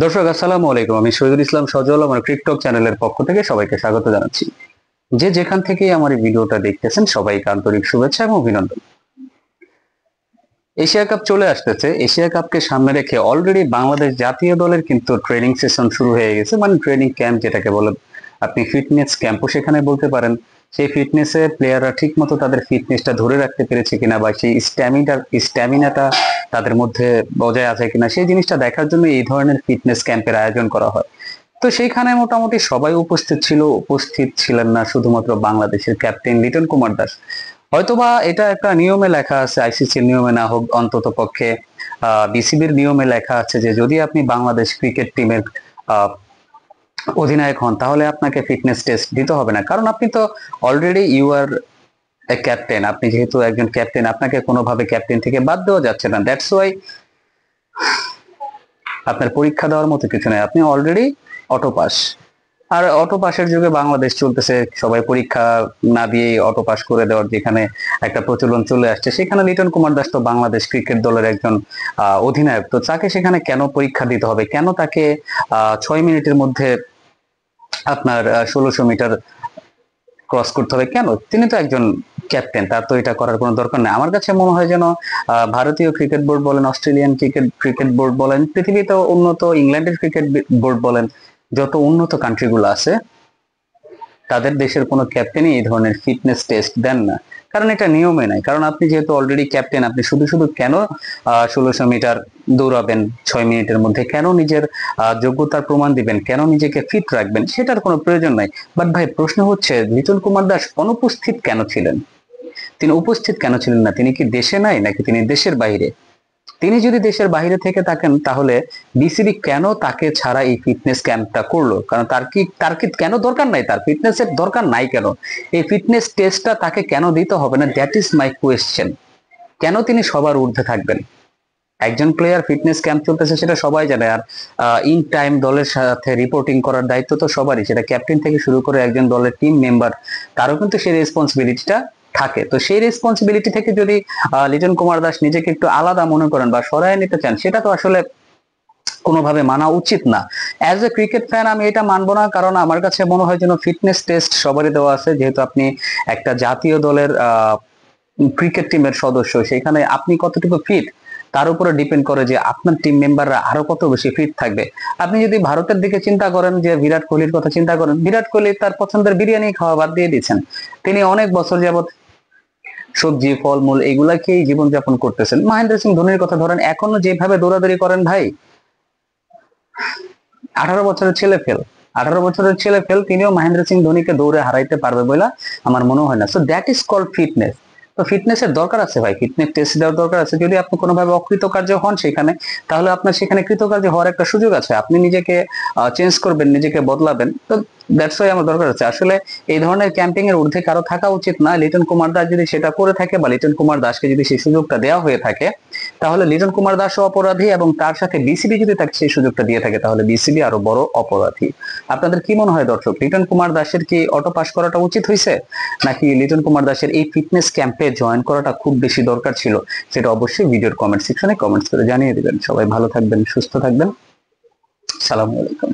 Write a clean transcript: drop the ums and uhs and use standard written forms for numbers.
দর্শক আসসালামু আলাইকুম। আমি শহীদুল ইসলাম সজল, আমার টিকটক চ্যানেলের পক্ষ থেকে সবাইকে স্বাগত জানাচ্ছি। যে যেখান থেকেই আমার এই ভিডিওটা দেখতেছেন সবাইকে আন্তরিক শুভেচ্ছা এবং অভিনন্দন। এশিয়া কাপ চলে আসতেছে। এশিয়া কাপকে সামনে রেখে অলরেডি বাংলাদেশ জাতীয় দলের কিন্তু ট্রেনিং সেশন শুরু হয়ে গেছে, মানে ট্রেনিং ক্যাম্প যেটাকে বলে, আপনি ফিটনেস ক্যাম্পও সেখানে বলতে পারেন। সেই ফিটনেসে প্লেয়াররা ঠিক মতো তাদের ফিটনেসটা ধরে রাখতে পেরেছে কিনা বা সেই স্ট্যামিনাটা তাদের মধ্যে বজায় আছে কিনা, সেই জিনিসটা দেখার জন্য এই ধরনের ফিটনেস ক্যাম্পের আয়োজন করা হয়। তো সেইখানে মোটামুটি সবাই উপস্থিত ছিল। উপস্থিত ছিলেন না শুধুমাত্র বাংলাদেশের ক্যাপ্টেন লিটন কুমার দাস। হয়তোবা এটা একটা নিয়মে লেখা আছে, আইসিসির নিয়মে না হোক, অন্তত পক্ষে বিসিবির নিয়মে লেখা আছে যে যদি আপনি বাংলাদেশ ক্রিকেট টিমের আহ অধিনায়ক হন তাহলে আপনাকে ফিটনেস টেস্ট দিতে হবে না, কারণ আপনি তো already you are a captain. আপনি যেহেতু একজন ক্যাপ্টেন, আপনাকে কোনোভাবে ক্যাপ্টেন থেকে বাদ দেওয়া যাচ্ছে না। দ্যাটস ওয়াই আপনার পরীক্ষা দেওয়ার মতো কিছু নেই, আপনি অলরেডি অটো পাস। আর অটো পাসের যুগে বাংলাদেশ চলতেছে, সবাই পরীক্ষা না দিয়ে অটো পাস করে দেওয়ার যেখানে একটা প্রচলন চলে আসছে, সেখানে লিটন কুমার দাস তো বাংলাদেশ ক্রিকেট দলের একজন অধিনায়ক। তো তাকে সেখানে কেন পরীক্ষা দিতে হবে, কেন তাকে 6 মিনিটের মধ্যে আপনার 1600 মিটার ক্রস করতে হবে কেন? তিনি তো একজন ক্যাপ্টেন, তার তো এটা করার কোনো দরকার নেই। আমার কাছে মনে হয় যেন ভারতীয় ক্রিকেট বোর্ড বলেন, অস্ট্রেলিয়ান ক্রিকেট বোর্ড বলেন, পৃথিবীতে উন্নত ইংল্যান্ডের ক্রিকেট বোর্ড বলেন, যত উন্নত কান্ট্রিগুলো আছে তাদের দেশের কোনো ক্যাপ্টেনই এই ধরনের ফিটনেস টেস্ট দেন না, কারণ এটা নিয়মে নাই। কারণ আপনি যেহেতু অলরেডি ক্যাপ্টেন, আপনি শুধু শুধু কেন 1600 মিটার দৌড়াবেন 6 মিনিটের মধ্যে? কেন নিজের যোগ্যতার প্রমাণ দিবেন? কেন নিজেকে ফিট রাখবেন? সেটার কোনো প্রয়োজন নাই। বাট ভাই, প্রশ্ন হচ্ছে লিটন কুমার দাস অনুপস্থিত কেন ছিলেন? তিনি উপস্থিত কেন ছিলেন না? তিনি কি দেশে নাই, নাকি তিনি দেশের বাইরে? তিনি যদি দেশের বাইরে থেকে থাকেন তাহলে বিসিবি কেন তাকে ছাড়া এই ফিটনেস ক্যাম্পটা করলো? কারণ তার কি কেন দরকার নাই? তার ফিটনেসের দরকার নাই কেন? এই ফিটনেস টেস্টটা তাকে কেন দিতে হবে না? That is my question. কেন তিনি সবার ঊর্ধ্বে থাকবেন? একজন প্লেয়ার ফিটনেস ক্যাম্প চলতেছে সেটা সবাই জানে। আর ইন টাইম দলের সাথে রিপোর্টিং করার দায়িত্ব তো সবারই, সেটা ক্যাপ্টেন থেকে শুরু করে একজন দলের টিম মেম্বার, তারও কিন্তু সেই রেসপন্সিবিলিটিটা থাকে। তো সেই রেসপন্সিবিলিটি থেকে যদি লিটন কুমার দাস নিজেকে একটু আলাদা মনে করেন বা সরায় নিতে চান, সেটা তো আসলে কোনোভাবে মানা উচিত না। অ্যাজ এ ক্রিকেট ফ্যান আমি এটা মানবো না, কারণ আমার কাছে মনে হয় যেন ফিটনেস টেস্ট সবারই দেওয়া আছে। যেহেতু আপনি একটা জাতীয় দলের ক্রিকেট টিমের সদস্য, সেখানে আপনি কতটুকু ফিট তার উপরে ডিপেন্ড করে যে আপনার টিম মেম্বাররা আরো কত বেশি ফিট থাকবে। আপনি যদি ভারতের দিকে চিন্তা করেন, যে বিরাট কোহলির কথা চিন্তা করেন, বিরাট কোহলি তার পছন্দের বিরিয়ানি খাওয়া বাদ দিয়ে দিচ্ছেন। তিনি অনেক বছর যাবত সবজি ফলমূল এগুলা খেয়েই জীবনযাপন করতেছেন। মহেন্দ্র সিং ধোনির কথা ধরেন, এখনো যেভাবে দৌড়াদৌড়ি করেন ভাই, 18 বছরের ছেলে ফেল, 18 বছরের ছেলে ফেল, তিনিও মহেন্দ্র সিং ধোনিকে দৌড়ে হারাইতে পারবে বলে আমার মনে হয় না। So that is called fitness. তো ফিটনেসের দরকার আছে ভাই, ফিটনেস টেস্ট দেওয়ার দরকার আছে। যদি আপনি কোনোভাবে অকৃতকার্য হন সেখানে, তাহলে আপনার সেখানে কৃতকার্য হওয়ার একটা সুযোগ আছে। আপনি নিজেকে চেঞ্জ করবেন, নিজেকে বদলাবেন। তো দ্যাটস ওয়াই আমার দরকার আছে। আসলে এই ধরনের ক্যাম্পিং এর ঊর্ধ্বে কারো থাকা উচিত না। লিটন কুমার দাস যদি সেটা করে থাকে, বা লিটন কুমার দাসকে যদি সেই সুযোগটা দেওয়া হয়ে থাকে, তাহলে লিটন কুমার দাসও অপরাধী, এবং তার সাথে বিসিবি যদি তাকে সেই সুযোগটা দিয়ে থাকে তাহলে বিসিবি আরো বড় অপরাধী। আপনাদের কি মনে হয় দর্শক, লিটন কুমার দাসের কি অটো পাস করাটা উচিত হয়েছে, নাকি লিটন কুমার দাসের এই ফিটনেস ক্যাম্পে জয়েন করাটা খুব বেশি দরকার ছিল? সেটা অবশ্যই ভিডিওর কমেন্ট সেকশনে কমেন্টস করে জানিয়ে দিবেন। সবাই ভালো থাকবেন, সুস্থ থাকবেন। সালামু আলাইকুম।